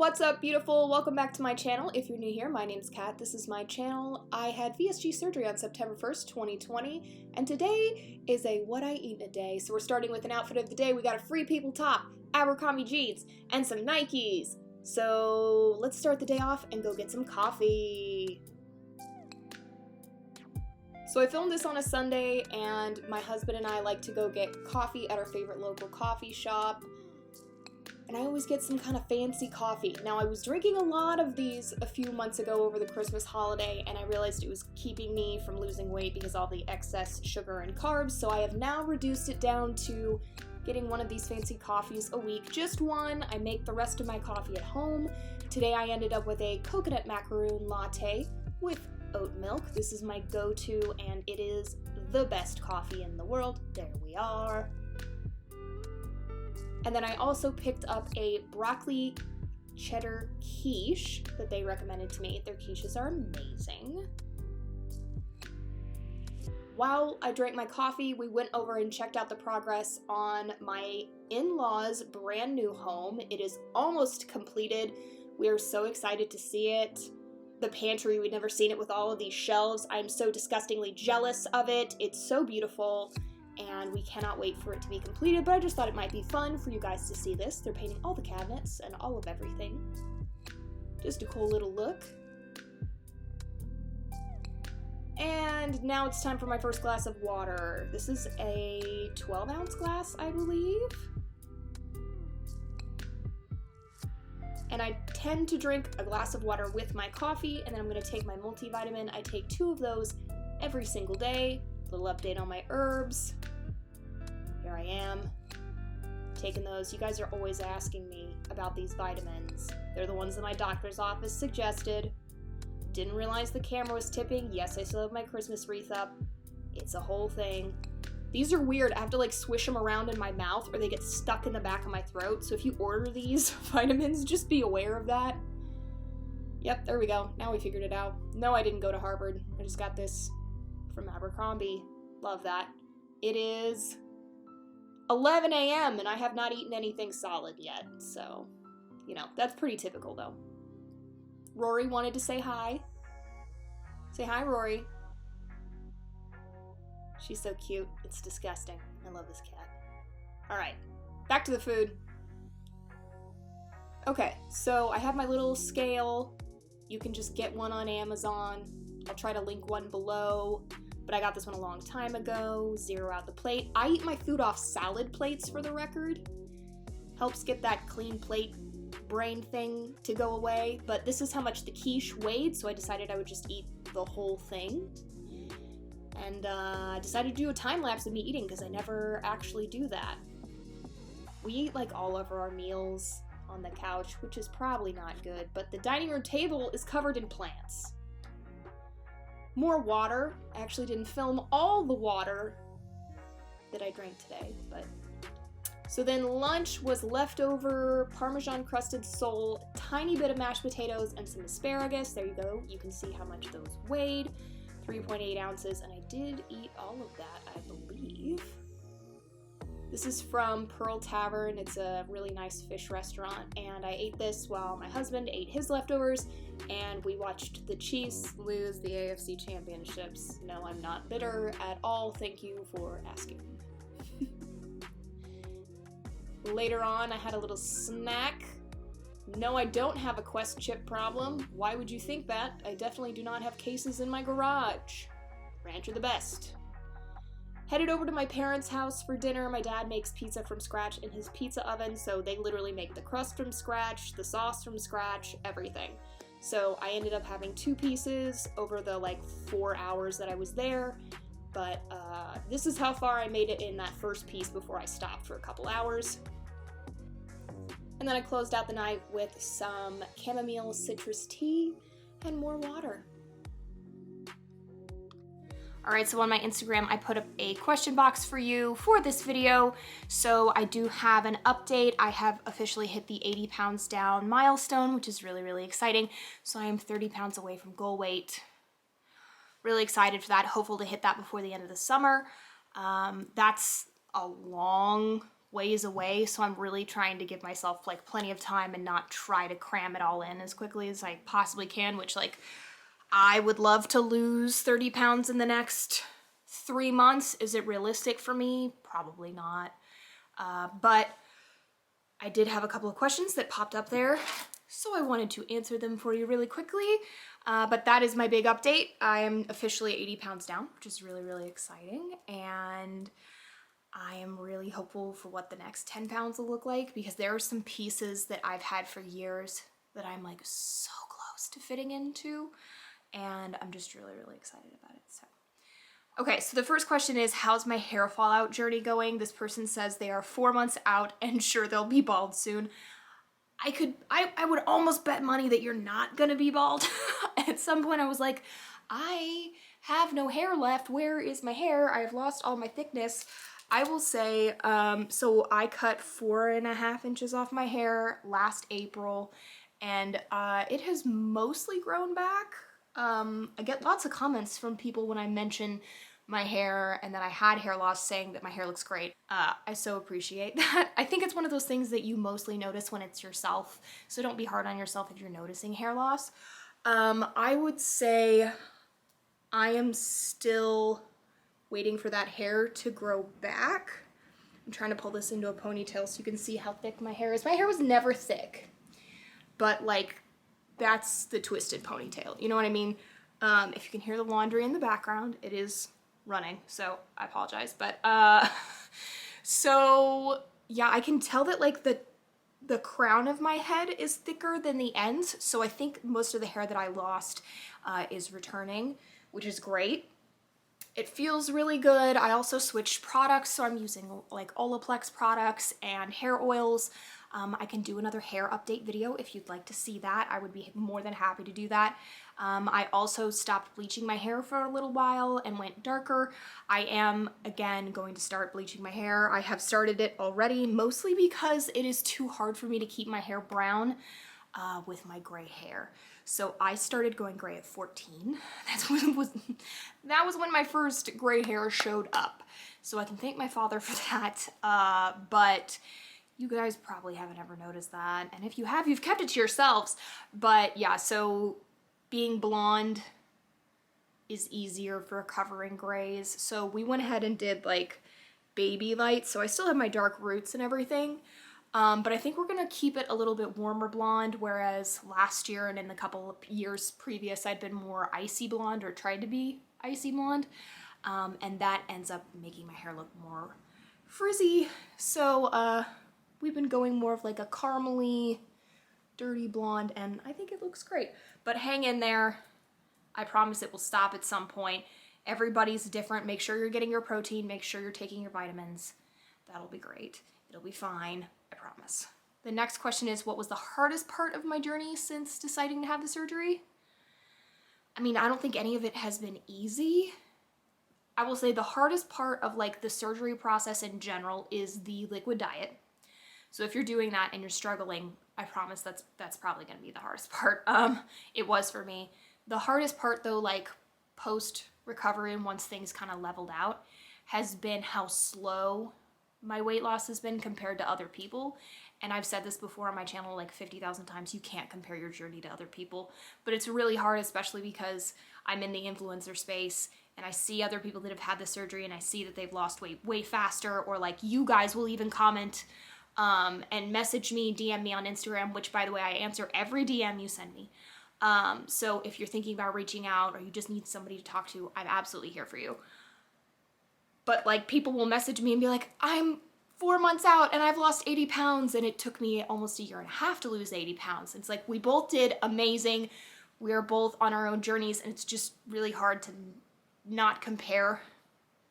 What's up, beautiful? Welcome back to my channel. If you're new here, my name's Kat. This is my channel. I had VSG surgery on September 1st, 2020, and today is a what I eat in a day. So we're starting with an outfit of the day. We got a Free People top, Abercrombie jeans, and some Nikes. So let's start the day off and go get some coffee. So I filmed this on a Sunday, and my husband and I like to go get coffee at our favorite local coffee shop. And I always get some kind of fancy coffee. Now, I was drinking a lot of these a few months ago over the Christmas holiday, and I realized it was keeping me from losing weight because of all the excess sugar and carbs, so I have now reduced it down to getting one of these fancy coffees a week. Just one. I make the rest of my coffee at home. Today I ended up with a coconut macaroon latte with oat milk. This is my go-to, and it is the best coffee in the world. There we are. And then I also picked up a broccoli cheddar quiche that they recommended to me. Their quiches are amazing. While I drank my coffee, we went over and checked out the progress on my in-laws' brand new home. It is almost completed. We are so excited to see it. The pantry, we'd never seen it with all of these shelves. I'm so disgustingly jealous of it. It's so beautiful. And we cannot wait for it to be completed, but I just thought it might be fun for you guys to see this. They're painting all the cabinets and all of everything. Just a cool little look. And now it's time for my first glass of water. This is a 12-ounce glass, I believe. And I tend to drink a glass of water with my coffee, and then I'm going to take my multivitamin. I take 2 of those every single day. Little update on my herbs. Here I am, taking those. You guys are always asking me about these vitamins. They're the ones that my doctor's office suggested. Didn't realize the camera was tipping. Yes, I still have my Christmas wreath up. It's a whole thing. These are weird. I have to like swish them around in my mouth or they get stuck in the back of my throat. So if you order these vitamins, just be aware of that. Yep, there we go. Now we figured it out. No, I didn't go to Harvard. I just got this from Abercrombie. Love that. It is 11 a.m. and I have not eaten anything solid yet, so, you know, that's pretty typical though. Rory wanted to say hi. Say hi, Rory. She's so cute. It's disgusting. I love this cat. All right, back to the food. Okay, so I have my little scale. You can just get one on Amazon. I'll try to link one below. But I got this one a long time ago. Zero out the plate. I eat my food off salad plates, for the record. Helps get that clean plate brain thing to go away. But this is how much the quiche weighed, so I decided I would just eat the whole thing. And I decided to do a time lapse of me eating because I never actually do that. We eat like all of our meals on the couch, which is probably not good. But the dining room table is covered in plants. More water. I actually didn't film all the water that I drank today, but... So then lunch was leftover Parmesan crusted sole, tiny bit of mashed potatoes, and some asparagus. There you go. You can see how much those weighed. 3.8 ounces, and I did eat all of that, I believe. This is from Pearl Tavern. It's a really nice fish restaurant, and I ate this while my husband ate his leftovers, and we watched the Chiefs lose the AFC championships. No, I'm not bitter at all. Thank you for asking. Later on, I had a little snack. No, I don't have a Quest chip problem. Why would you think that? I definitely do not have cases in my garage. Ranch are the best. Headed over to my parents' house for dinner. My dad makes pizza from scratch in his pizza oven, so they literally make the crust from scratch, the sauce from scratch, everything. So I ended up having 2 pieces over the 4 hours that I was there, but this is how far I made it in that first piece before I stopped for a couple hours. And then I closed out the night with some chamomile citrus tea and more water. Alright, so on my Instagram, I put up a question box for you for this video. So I do have an update. I have officially hit the 80 pounds down milestone, which is really, really exciting. So I am 30 pounds away from goal weight. Really excited for that. Hopeful to hit that before the end of the summer. That's a long ways away, so I'm really trying to give myself like plenty of time and not try to cram it all in as quickly as I possibly can, which like I would love to lose 30 pounds in the next 3 months. Is it realistic for me? Probably not. But I did have a couple of questions that popped up there, so I wanted to answer them for you really quickly. But that is my big update. I am officially 80 pounds down, which is really, really exciting. And I am really hopeful for what the next 10 pounds will look like, because there are some pieces that I've had for years that I'm like so close to fitting into. And I'm just really, really excited about it. So, okay, so the first question is, how's my hair fallout journey going? This person says they are 4 months out and sure they'll be bald soon. I would almost bet money that you're not gonna be bald. At some point I was like, I have no hair left. Where is my hair? I have lost all my thickness. I will say, so I cut 4.5 inches off my hair last April, and it has mostly grown back. I get lots of comments from people when I mention my hair and that I had hair loss saying that my hair looks great. I so appreciate that. I think it's one of those things that you mostly notice when it's yourself, so don't be hard on yourself if you're noticing hair loss. I would say I am still waiting for that hair to grow back. I'm trying to pull this into a ponytail so you can see how thick my hair is. My hair was never thick, but like that's the twisted ponytail. You know what I mean? If you can hear the laundry in the background, it is running, so I apologize. But so yeah, I can tell that like the crown of my head is thicker than the ends, so I think most of the hair that I lost is returning, which is great. It feels really good. I also switched products, so I'm using like Olaplex products and hair oils. I can do another hair update video if you'd like to see that. I would be more than happy to do that. I also stopped bleaching my hair for a little while and went darker. I am, again, going to start bleaching my hair. I have started it already, mostly because it is too hard for me to keep my hair brown with my gray hair. So I started going gray at 14. That was when my first gray hair showed up. So I can thank my father for that. But you guys probably haven't ever noticed that. And if you have, you've kept it to yourselves. But yeah, so being blonde is easier for covering grays. So we went ahead and did like baby lights. So I still have my dark roots and everything. But I think we're gonna keep it a little bit warmer blonde, whereas last year and in the couple of years previous, I'd been more icy blonde or tried to be icy blonde. And that ends up making my hair look more frizzy. So we've been going more of like a caramely, dirty blonde, and I think it looks great. But hang in there. I promise it will stop at some point. Everybody's different. Make sure you're getting your protein. Make sure you're taking your vitamins. That'll be great. It'll be fine. I promise. The next question is, what was the hardest part of my journey since deciding to have the surgery? I mean, I don't think any of it has been easy. I will say the hardest part of like the surgery process in general is the liquid diet. So if you're doing that and you're struggling, I promise that's probably gonna be the hardest part. It was for me. The hardest part though, like post recovery and once things kind of leveled out, has been how slow my weight loss has been compared to other people. And I've said this before on my channel like 50,000 times, you can't compare your journey to other people. But it's really hard, especially because I'm in the influencer space and I see other people that have had the surgery and I see that they've lost weight way faster, or like you guys will even comment and message me, DM me on Instagram, which by the way, I answer every DM you send me. So if you're thinking about reaching out or you just need somebody to talk to, I'm absolutely here for you. But like people will message me and be like, I'm 4 months out and I've lost 80 pounds and it took me almost 1.5 years to lose 80 pounds. It's like, we both did amazing. We are both on our own journeys, and it's just really hard to not compare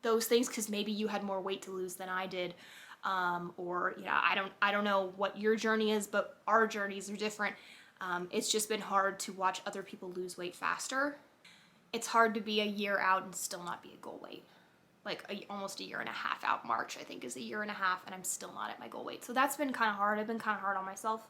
those things because maybe you had more weight to lose than I did. Or yeah, I don't know what your journey is, but our journeys are different. It's just been hard to watch other people lose weight faster. It's hard to be a year out and still not be at goal weight. Like almost 1.5 years out. March, I think, is 1.5 years, and I'm still not at my goal weight. So that's been kind of hard. I've been kind of hard on myself.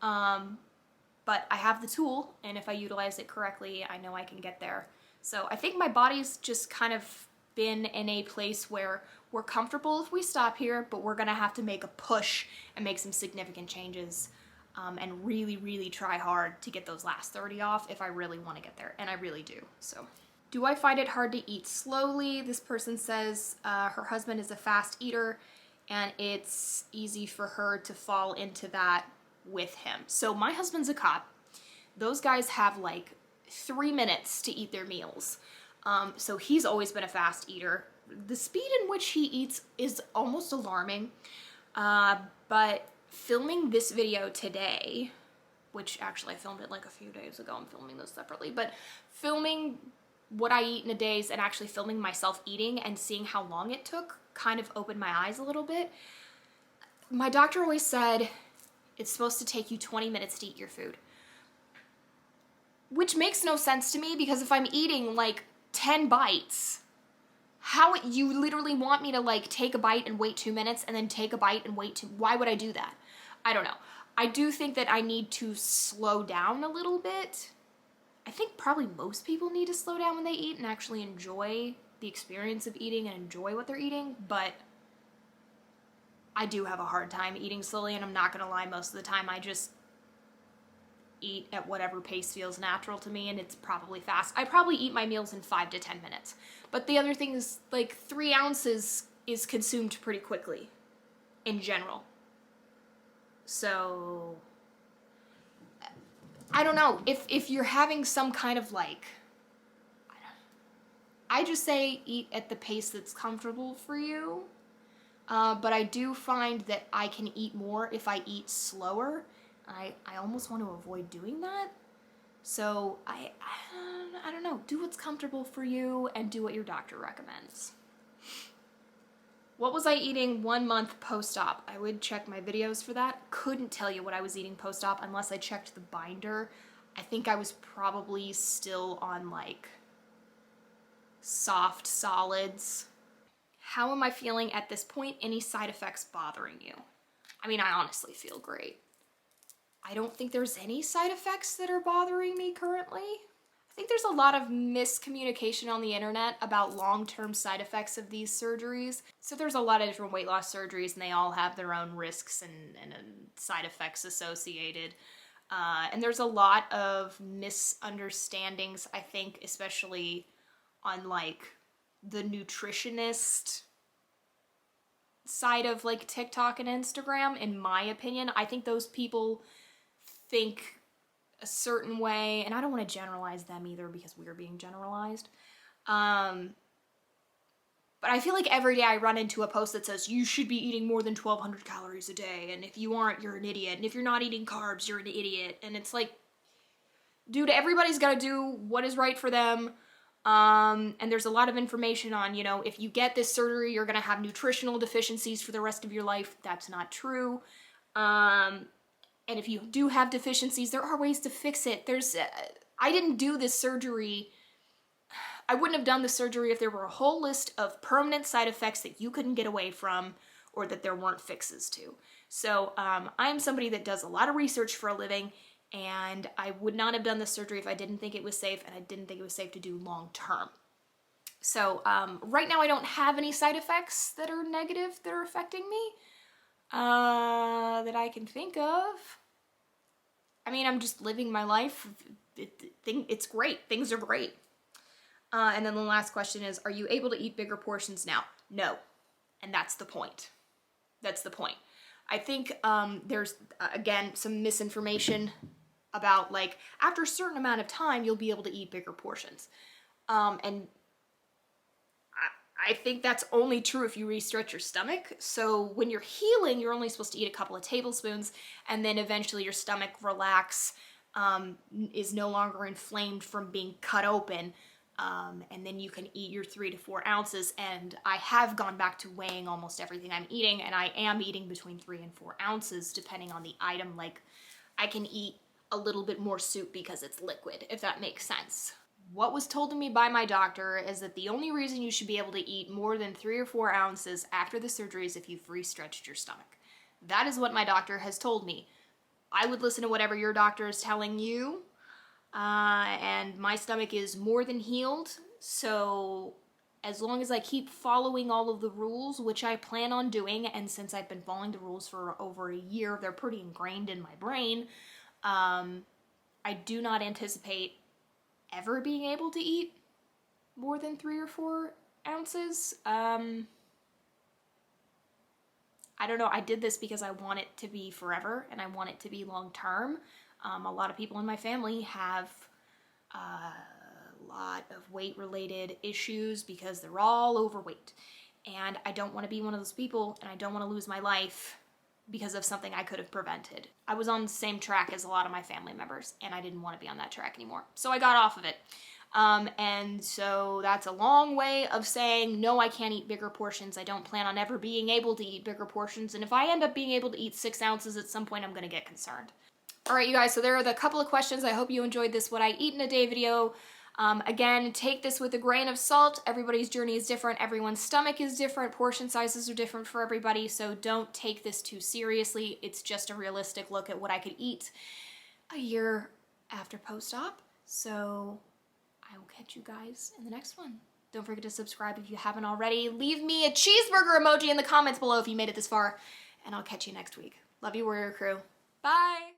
But I have the tool, and if I utilize it correctly, I know I can get there. So I think my body's just kind of been in a place where we're comfortable if we stop here, but we're gonna have to make a push and make some significant changes and really, really try hard to get those last 30 off if I really want to get there, and I really do. So, do I find it hard to eat slowly? This person says her husband is a fast eater and it's easy for her to fall into that with him. So my husband's a cop. Those guys have like 3 minutes to eat their meals. So he's always been a fast eater. The speed in which he eats is almost alarming. But filming this video today, which actually I filmed it like a few days ago, I'm filming those separately, but filming what I eat in a day and actually filming myself eating and seeing how long it took kind of opened my eyes a little bit. My doctor always said it's supposed to take you 20 minutes to eat your food, which makes no sense to me because if I'm eating like 10 bites, how you literally want me to like take a bite and wait 2 minutes and then take a bite and wait why would I do that? I don't know. I do think that I need to slow down a little bit. I think probably most people need to slow down when they eat and actually enjoy the experience of eating and enjoy what they're eating, but I do have a hard time eating slowly, and I'm not gonna lie, most of the time I just eat at whatever pace feels natural to me, and it's probably fast. I probably eat my meals in 5 to 10 minutes, but the other thing is like 3 ounces is consumed pretty quickly in general. So I don't know, if you're having some kind of like, I just say eat at the pace that's comfortable for you. But I do find that I can eat more if I eat slower. I almost want to avoid doing that. So I don't know, do what's comfortable for you and do what your doctor recommends. What was I eating 1 month post-op? I would check my videos for that. Couldn't tell you what I was eating post-op unless I checked the binder. I think I was probably still on like soft solids. How am I feeling at this point? Any side effects bothering you? I mean, I honestly feel great. I don't think there's any side effects that are bothering me currently. I think there's a lot of miscommunication on the internet about long-term side effects of these surgeries. So there's a lot of different weight loss surgeries and they all have their own risks and side effects associated. And there's a lot of misunderstandings, I think, especially on like the nutritionist side of like TikTok and Instagram, in my opinion. I think those people think a certain way, and I don't want to generalize them either because we're being generalized. But I feel like every day I run into a post that says you should be eating more than 1,200 calories a day, and if you aren't, you're an idiot, and if you're not eating carbs, you're an idiot. And it's like, dude, everybody's got to do what is right for them. And there's a lot of information on, you know, if you get this surgery, you're going to have nutritional deficiencies for the rest of your life. That's not true. And if you do have deficiencies, there are ways to fix it. I didn't do this surgery. I wouldn't have done the surgery if there were a whole list of permanent side effects that you couldn't get away from or that there weren't fixes to. So, I'm somebody that does a lot of research for a living, and I would not have done this surgery if I didn't think it was safe, and I didn't think it was safe to do long term. So right now I don't have any side effects that are negative that are affecting me that I can think of. I mean, I'm just living my life. It's great. Things are great. And then the last question is, are you able to eat bigger portions now? No. And that's the point. That's the point. I think there's, again, some misinformation about, like, after a certain amount of time, you'll be able to eat bigger portions. And I think that's only true if you re-stretch your stomach. So when you're healing, you're only supposed to eat a couple of tablespoons, and then eventually your stomach is no longer inflamed from being cut open. And then you can eat your 3 to 4 ounces. And I have gone back to weighing almost everything I'm eating, and I am eating between 3 and 4 ounces depending on the item. Like, I can eat a little bit more soup because it's liquid, if that makes sense. What was told to me by my doctor is that the only reason you should be able to eat more than 3 or 4 ounces after the surgery is if you've re-stretched your stomach. That is what my doctor has told me. I would listen to whatever your doctor is telling you. And my stomach is more than healed, so as long as I keep following all of the rules, which I plan on doing, and since I've been following the rules for over a year, they're pretty ingrained in my brain, I do not anticipate ever being able to eat more than 3 or 4 ounces. I don't know, I did this because I want it to be forever, and I want it to be long term. A lot of people in my family have lot of weight-related issues because they're all overweight. And I don't want to be one of those people, and I don't want to lose my life because of something I could have prevented. I was on the same track as a lot of my family members, and I didn't want to be on that track anymore. So I got off of it. And so that's a long way of saying, no, I can't eat bigger portions. I don't plan on ever being able to eat bigger portions. And if I end up being able to eat 6 ounces at some point, I'm going to get concerned. All right, you guys, so there are the couple of questions. I hope you enjoyed this What I Eat in a Day video. Again, take this with a grain of salt. Everybody's journey is different. Everyone's stomach is different. Portion sizes are different for everybody. So don't take this too seriously. It's just a realistic look at what I could eat a year after post-op. So I will catch you guys in the next one. Don't forget to subscribe if you haven't already. Leave me a cheeseburger emoji in the comments below if you made it this far. And I'll catch you next week. Love you, Warrior Crew. Bye.